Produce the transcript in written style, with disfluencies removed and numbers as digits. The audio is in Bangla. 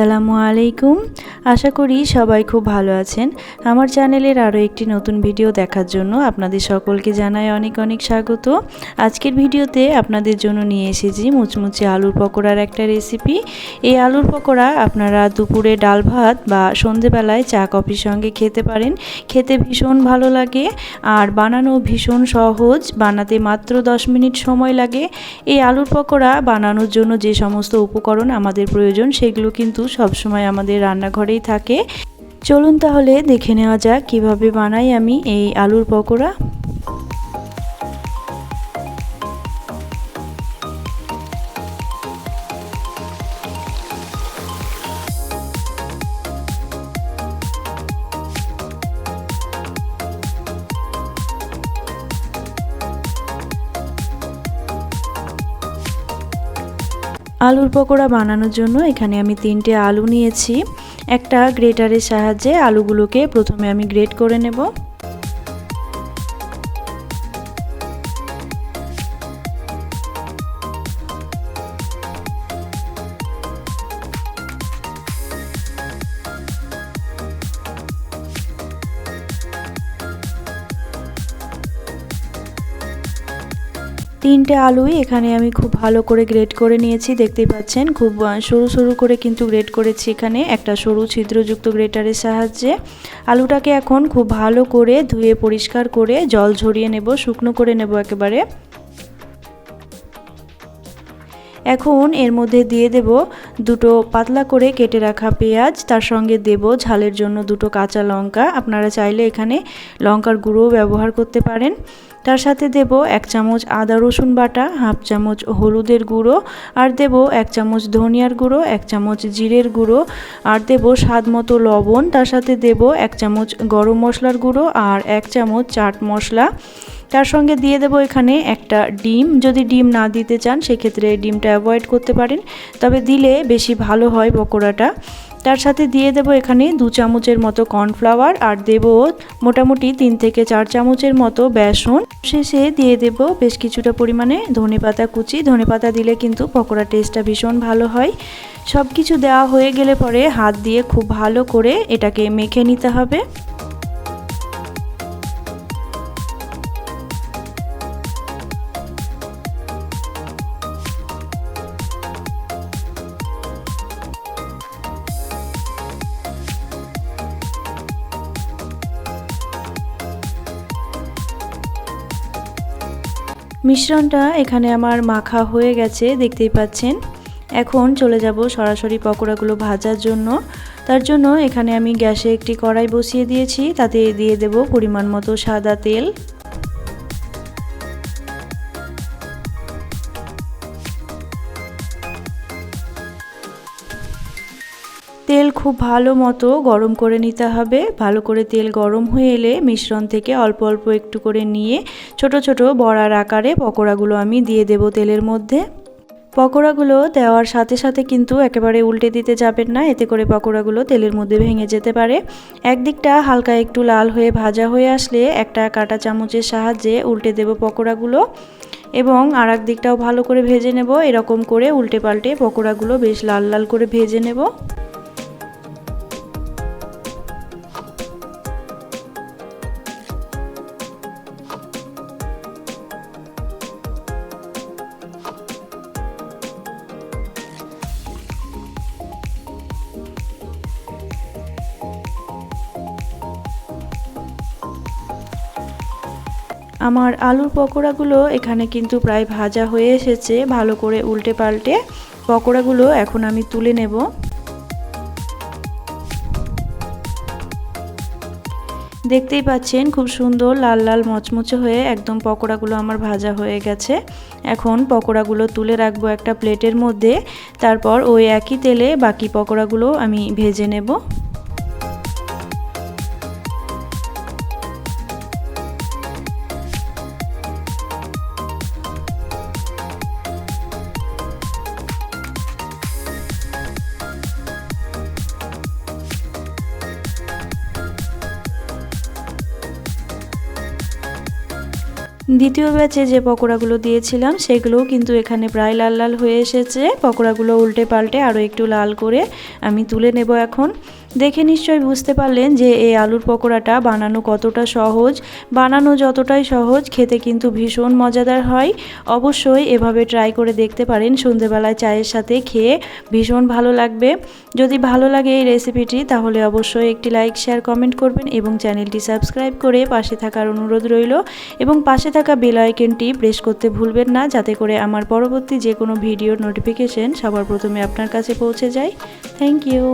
আসসালামু আলাইকুম। আশা করি সবাই খুব ভালো আছেন। আমার চ্যানেলের আরও একটি নতুন ভিডিও দেখার জন্য আপনাদের সকলকে জানাই অনেক অনেক স্বাগত। আজকের ভিডিওতে আপনাদের জন্য নিয়ে এসেছি মুচমুচে আলুর পকোড়ার একটা রেসিপি। এই আলুর পকোড়া আপনারা দুপুরে ডাল ভাত বা সন্ধেবেলায় চা কফির সঙ্গে খেতে পারেন। খেতে ভীষণ ভালো লাগে আর বানানো ভীষণ সহজ, বানাতে মাত্র 10 মিনিট সময় লাগে। এই আলুর পকোড়া বানানোর জন্য যে সমস্ত উপকরণ আমাদের প্রয়োজন সেগুলো কিন্তু সবসময় আমাদের রান্নাঘরেই থাকে। চলুন তাহলে দেখে নেওয়া যাক কিভাবে বানাই আমি এই আলুর পকোড়া। আলুর পকোড়া বানানোর জন্য এখানে আমি 3টে আলু নিয়েছি। একটা গ্রেটারের সাহায্যে আলুগুলোকে প্রথমে আমি গ্রেট করে নেব। তিনটে আলুই এখানে আমি খুব ভালো করে গ্রেট করে নিয়েছি। দেখতেই পাচ্ছেন খুব সরু সরু করে কিন্তু গ্রেট করেছি এখানে একটা সরু ছিদ্রযুক্ত গ্রেটারের সাহায্যে। আলুটাকে এখন খুব ভালো করে ধুয়ে পরিষ্কার করে জল ঝরিয়ে নেব, শুকনো করে নেব একেবারে। এখন এর মধ্যে দিয়ে দেব দুটো পাতলা করে কেটে রাখা পেঁয়াজ, তার সঙ্গে দেব ঝালের জন্য দুটো কাঁচা লঙ্কা। আপনারা চাইলে এখানে লঙ্কার গুঁড়োও ব্যবহার করতে পারেন। তার সাথে দেব 1 চামচ আদা রসুন বাটা, হাফ চামচ হলুদের গুঁড়ো, আর দেব 1 চামচ ধনিয়ার গুঁড়ো, 1 চামচ জিরের গুঁড়ো, আর দেব স্বাদ মতো লবণ। তার সাথে দেব 1 চামচ গরম মশলার গুঁড়ো আর 1 চামচ চাট মশলা। তার সঙ্গে দিয়ে দেব এখানে একটা ডিম। যদি ডিম না দিতে চান সেক্ষেত্রে ডিমটা অ্যাভয়েড করতে পারেন, তবে দিলে বেশি ভালো হয় পকোড়াটা। তার সাথে দিয়ে দেব এখানে 2 চামচের মতো কর্নফ্লাওয়ার, আর দেব মোটামুটি 3 থেকে 4 চামচের মতো বেসন। শেষে দিয়ে দেব বেশ কিছুটা পরিমাণে ধনেপাতা কুচি। ধনেপাতা দিলে কিন্তু পকোড়া টেস্টটা ভীষণ ভালো হয়। সব কিছু দেওয়া হয়ে গেলে পরে হাত দিয়ে খুব ভালো করে এটাকে মেখে নিতে হবে। মিশ্রণটা এখানে আমার মাখা হয়ে গেছে, দেখতেই পাচ্ছেন। এখন চলে যাব সরাসরি পকোড়াগুলো ভাজার জন্য। তার জন্য এখানে আমি গ্যাসে একটি কড়াই বসিয়ে দিয়েছি, তাতে দিয়ে দেব পরিমাণ মতো সাদা তেল। তেল খুব ভালো মতো গরম করে নিতে হবে। ভালো করে তেল গরম হয়ে এলে মিশ্রণ থেকে অল্প অল্প একটু করে নিয়ে ছোট ছোট বড়ার আকারে পকোড়াগুলো আমি দিয়ে দেব তেলের মধ্যে। পকোড়াগুলো দেওয়ার সাথে সাথে কিন্তু একেবারে উল্টে দিতে যাবেন না, এতে করে পকোড়াগুলো তেলের মধ্যে ভেঙে যেতে পারে। একদিকটা হালকা একটু লাল হয়ে ভাজা হয়ে আসলে একটা কাঁটা চামচের সাহায্যে উল্টে দেব পকোড়াগুলো, এবং আর এক দিকটাও ভালো করে ভেজে নেব। এরকম করে উল্টে পাল্টে পকোড়াগুলো বেশ লাল লাল করে ভেজে নেব। আমার আলুর পকোড়াগুলো এখানে কিন্তু প্রায় ভাজা হয়ে এসেছে। ভালো করে উল্টে পাল্টে পকোড়াগুলো এখন আমি তুলে নেব। দেখতেই পাচ্ছেন খুব সুন্দর লাল লাল মচমচে হয়ে একদম পকোড়াগুলো আমার ভাজা হয়ে গেছে। এখন পকোড়াগুলো তুলে রাখবো একটা প্লেটের মধ্যে। তারপর ওই একই তেলে বাকি পকোড়াগুলো আমি ভেজে নেব। দ্বিতীয় ব্যাচে যে পকোড়াগুলো দিয়েছিলাম সেগুলোও কিন্তু এখানে প্রায় লাল লাল হয়ে এসেছে। পকোড়াগুলো উল্টে পাল্টে আরও একটু লাল করে আমি তুলে নেব এখন। দেখে নিশ্চয়ই বুঝতে পারলেন যে এই আলুর পকোড়াটা বানানো কতটা সহজ। বানানো যতটাই সহজ, খেতে কিন্তু ভীষণ মজাদার হয়। অবশ্যই এভাবে ট্রাই করে দেখতে পারেন, সন্ধ্যেবেলায় চায়ের সাথে খেয়ে ভীষণ ভালো লাগবে। যদি ভালো লাগে এই রেসিপিটি তাহলে অবশ্যই একটি লাইক, শেয়ার, কমেন্ট করবেন এবং চ্যানেলটি সাবস্ক্রাইব করে পাশে থাকার অনুরোধ রইল এবং পাশে থাকা বেল আইকনটি প্রেস করতে ভুলবেন না, যাতে করে আমার পরবর্তী যে কোনো ভিডিওর নোটিফিকেশন সবার প্রথমে আপনার কাছে পৌঁছে যায়। Thank you.